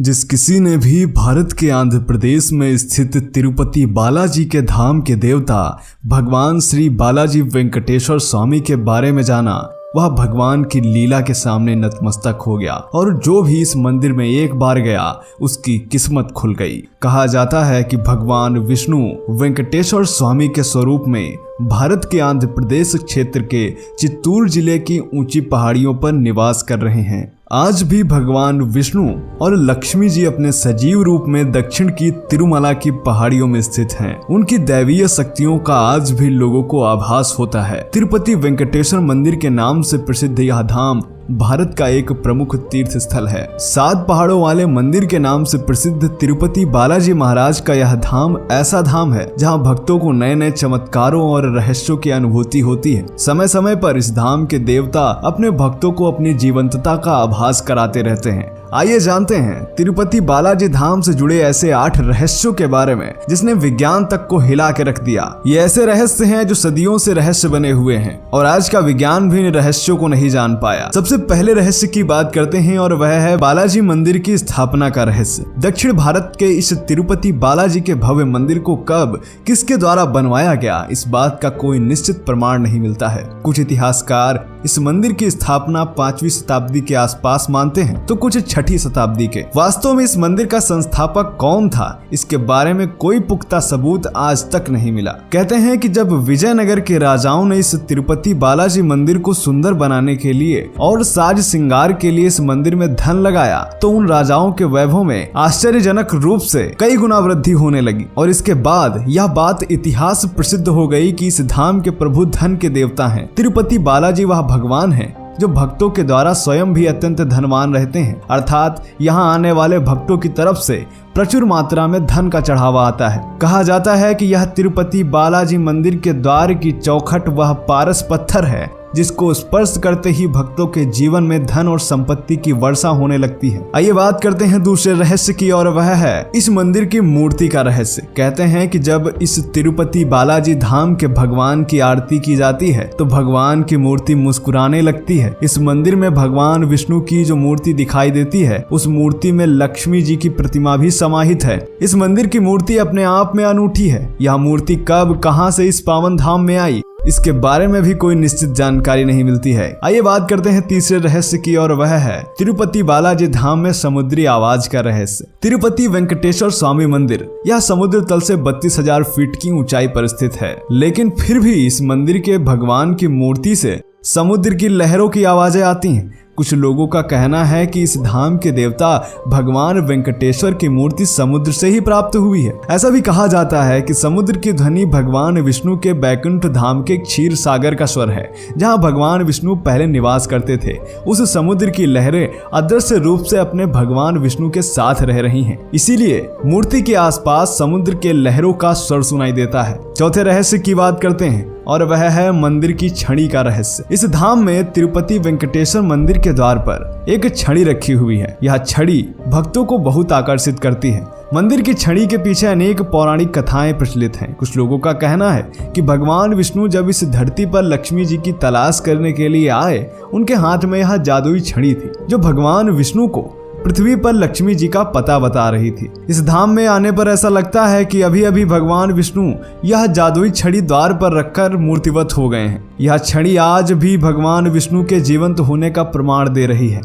जिस किसी ने भी भारत के आंध्र प्रदेश में स्थित तिरुपति बालाजी के धाम के देवता भगवान श्री बालाजी वेंकटेश्वर स्वामी के बारे में जाना, वह भगवान की लीला के सामने नतमस्तक हो गया और जो भी इस मंदिर में एक बार गया उसकी किस्मत खुल गई। कहा जाता है कि भगवान विष्णु वेंकटेश्वर स्वामी के स्वरूप में भारत के आंध्र प्रदेश क्षेत्र के चित्तूर जिले की ऊंची पहाड़ियों पर निवास कर रहे हैं। आज भी भगवान विष्णु और लक्ष्मी जी अपने सजीव रूप में दक्षिण की तिरुमला की पहाड़ियों में स्थित हैं। उनकी दैवीय शक्तियों का आज भी लोगों को आभास होता है। तिरुपति वेंकटेश्वर मंदिर के नाम से प्रसिद्ध यह धाम भारत का एक प्रमुख तीर्थ स्थल है। 7 पहाड़ों वाले मंदिर के नाम से प्रसिद्ध तिरुपति बालाजी महाराज का यह धाम ऐसा धाम है जहां भक्तों को नए नए चमत्कारों और रहस्यों की अनुभूति होती है। समय समय पर इस धाम के देवता अपने भक्तों को अपनी जीवंतता का आभास कराते रहते हैं। आइए जानते हैं तिरुपति बालाजी धाम से जुड़े ऐसे 8 रहस्यों के बारे में जिसने विज्ञान तक को हिला के रख दिया। ये ऐसे रहस्य हैं जो सदियों से रहस्य बने हुए हैं और आज का विज्ञान भी इन रहस्यों को नहीं जान पाया। सबसे पहले रहस्य की बात करते हैं और वह है बालाजी मंदिर की स्थापना का रहस्य। दक्षिण भारत के इस तिरुपति बालाजी के भव्य मंदिर को कब किसके द्वारा बनवाया गया, इस बात का कोई निश्चित प्रमाण नहीं मिलता है। कुछ इतिहासकार इस मंदिर की स्थापना 5वीं शताब्दी के आसपास मानते हैं तो कुछ 6वीं शताब्दी के। वास्तव में इस मंदिर का संस्थापक कौन था, इसके बारे में कोई पुख्ता सबूत आज तक नहीं मिला। कहते हैं कि जब विजयनगर के राजाओं ने इस तिरुपति बालाजी मंदिर को सुंदर बनाने के लिए और साज श्रृंगार के लिए इस मंदिर में धन लगाया तो उन राजाओं के वैभव में आश्चर्यजनक रूप से कई गुना वृद्धि होने लगी और इसके बाद यह बात इतिहास प्रसिद्ध हो गई कि इस धाम के प्रभु धन के देवता हैं। तिरुपति बालाजी वह भगवान है जो भक्तों के द्वारा स्वयं भी अत्यंत धनवान रहते हैं, अर्थात यहाँ आने वाले भक्तों की तरफ से प्रचुर मात्रा में धन का चढ़ावा आता है। कहा जाता है कि यह तिरुपति बालाजी मंदिर के द्वार की चौखट वह पारस पत्थर है जिसको स्पर्श करते ही भक्तों के जीवन में धन और संपत्ति की वर्षा होने लगती है। आइए बात करते हैं दूसरे रहस्य की और वह है इस मंदिर की मूर्ति का रहस्य। कहते हैं कि जब इस तिरुपति बालाजी धाम के भगवान की आरती की जाती है तो भगवान की मूर्ति मुस्कुराने लगती है। इस मंदिर में भगवान विष्णु की जो मूर्ति दिखाई देती है उस मूर्ति में लक्ष्मी जी की प्रतिमा भी समाहित है। इस मंदिर की मूर्ति अपने आप में अनूठी है। यह मूर्ति कब कहां से इस पावन धाम में आई, इसके बारे में भी कोई निश्चित जानकारी नहीं मिलती है। आइए बात करते हैं तीसरे रहस्य की और वह है तिरुपति बालाजी धाम में समुद्री आवाज का रहस्य। तिरुपति वेंकटेश्वर स्वामी मंदिर यह समुद्र तल से 32,000 फीट की ऊंचाई पर स्थित है, लेकिन फिर भी इस मंदिर के भगवान की मूर्ति से समुद्र की लहरों की आवाजें आती हैं। कुछ लोगों का कहना है कि इस धाम के देवता भगवान वेंकटेश्वर की मूर्ति समुद्र से ही प्राप्त हुई है। ऐसा भी कहा जाता है कि समुद्र की ध्वनि भगवान विष्णु के बैकुंठ धाम के क्षीर सागर का स्वर है, जहां भगवान विष्णु पहले निवास करते थे। उस समुद्र की लहरें अदृश्य रूप से अपने भगवान विष्णु के साथ रह रही हैं, इसीलिए मूर्ति के आसपास समुद्र के लहरों का स्वर सुनाई देता है। चौथे रहस्य की बात करते हैं और वह है मंदिर की छड़ी का रहस्य। इस धाम में तिरुपति वेंकटेश्वर मंदिर के द्वार पर एक छड़ी रखी हुई है। यह छड़ी भक्तों को बहुत आकर्षित करती है। मंदिर की छड़ी के पीछे अनेक पौराणिक कथाएं प्रचलित हैं। कुछ लोगों का कहना है कि भगवान विष्णु जब इस धरती पर लक्ष्मी जी की तलाश करने के लिए आए, उनके हाथ में यह जादुई छड़ी थी जो भगवान विष्णु को पृथ्वी पर लक्ष्मी जी का पता बता रही थी। इस धाम में आने पर ऐसा लगता है कि अभी अभी भगवान विष्णु यह जादुई छड़ी द्वार पर रखकर मूर्तिवत हो गए हैं। यह छड़ी आज भी भगवान विष्णु के जीवंत होने का प्रमाण दे रही है।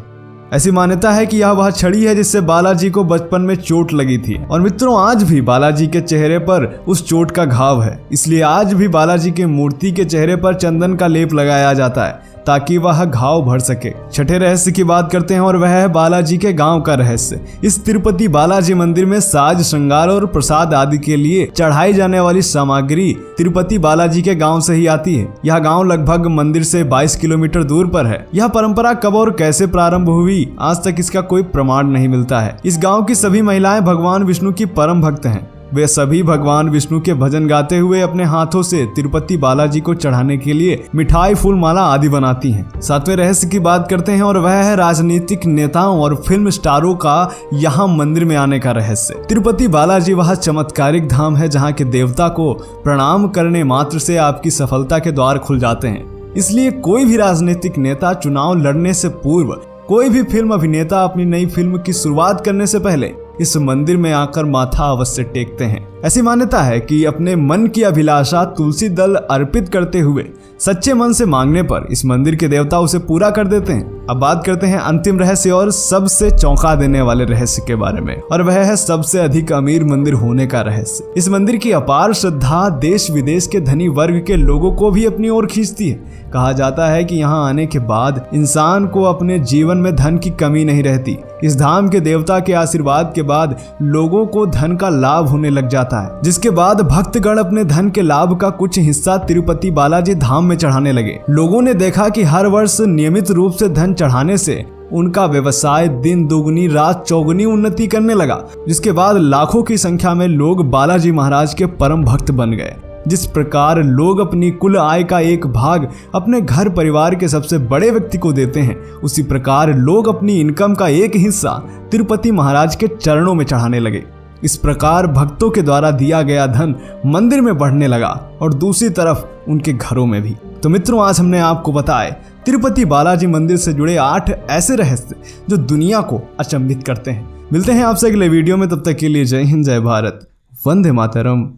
ऐसी मान्यता है कि यह वह छड़ी है जिससे बालाजी को बचपन में चोट लगी थी और मित्रों आज भी बालाजी के चेहरे पर उस चोट का घाव है, इसलिए आज भी बालाजी के मूर्ति के चेहरे पर चंदन का लेप लगाया जाता है ताकि वह घाव भर सके। छठे रहस्य की बात करते हैं और वह है बालाजी के गांव का रहस्य। इस तिरुपति बालाजी मंदिर में साज श्रृंगार और प्रसाद आदि के लिए चढ़ाई जाने वाली सामग्री तिरुपति बालाजी के गांव से ही आती है। यह गांव लगभग मंदिर से 22 किलोमीटर दूर पर है। यह परंपरा कब और कैसे प्रारंभ हुई, आज तक इसका कोई प्रमाण नहीं मिलता है। इस गाँव की सभी महिलाएं भगवान विष्णु की परम भक्त हैं। वे सभी भगवान विष्णु के भजन गाते हुए अपने हाथों से तिरुपति बालाजी को चढ़ाने के लिए मिठाई, फूल माला आदि बनाती हैं। सातवें रहस्य की बात करते हैं और वह है राजनीतिक नेताओं और फिल्म स्टारों का यहाँ मंदिर में आने का रहस्य। तिरुपति बालाजी वह चमत्कारिक धाम है जहाँ के देवता को प्रणाम करने मात्र से आपकी सफलता के द्वार खुल जाते हैं। इसलिए कोई भी राजनीतिक नेता चुनाव लड़ने से पूर्व कोई भी फिल्म अभिनेता अपनी नई फिल्म की शुरुआत करने से पहले इस मंदिर में आकर माथा अवश्य टेकते हैं। ऐसी मान्यता है कि अपने मन की अभिलाषा तुलसी दल अर्पित करते हुए सच्चे मन से मांगने पर इस मंदिर के देवता उसे पूरा कर देते हैं। अब बात करते हैं अंतिम रहस्य और सबसे चौंका देने वाले रहस्य के बारे में, और वह है सबसे अधिक अमीर मंदिर होने का रहस्य। इस मंदिर की अपार श्रद्धा देश विदेश के धनी वर्ग के लोगों को भी अपनी ओर खींचती है। कहा जाता है कि यहाँ आने के बाद इंसान को अपने जीवन में धन की कमी नहीं रहती। इस धाम के देवता के आशीर्वाद के बाद लोगों को धन का लाभ होने लग जाता है, जिसके बाद भक्तगण अपने धन के लाभ का कुछ हिस्सा तिरुपति बालाजी धाम में चढ़ाने लगे। लोगों ने देखा कि हर वर्ष नियमित रूप से धन चढ़ाने से उनका व्यवसाय दिन दोगुनी रात चौगुनी उन्नति करने लगा, जिसके बाद लाखों की संख्या में लोग बालाजी महाराज के परम भक्त बन गए। जिस प्रकार लोग अपनी कुल आय का एक भाग अपने घर परिवार के सबसे बड़े व्यक्ति को देते हैं, उसी प्रकार लोग अपनी इनकम का एक हिस्सा तिरुपति महाराज के चरणों में चढ़ाने लगे। इस प्रकार भक्तों के द्वारा दिया गया धन मंदिर में बढ़ने लगा और दूसरी तरफ उनके घरों में भी। तो मित्रों, आज हमने आपको बताए तिरुपति बालाजी मंदिर से जुड़े 8 ऐसे रहस्य जो दुनिया को अचंभित करते हैं। मिलते हैं आपसे अगले वीडियो में, तब तक के लिए जय हिंद, जय भारत, वंदे मातरम।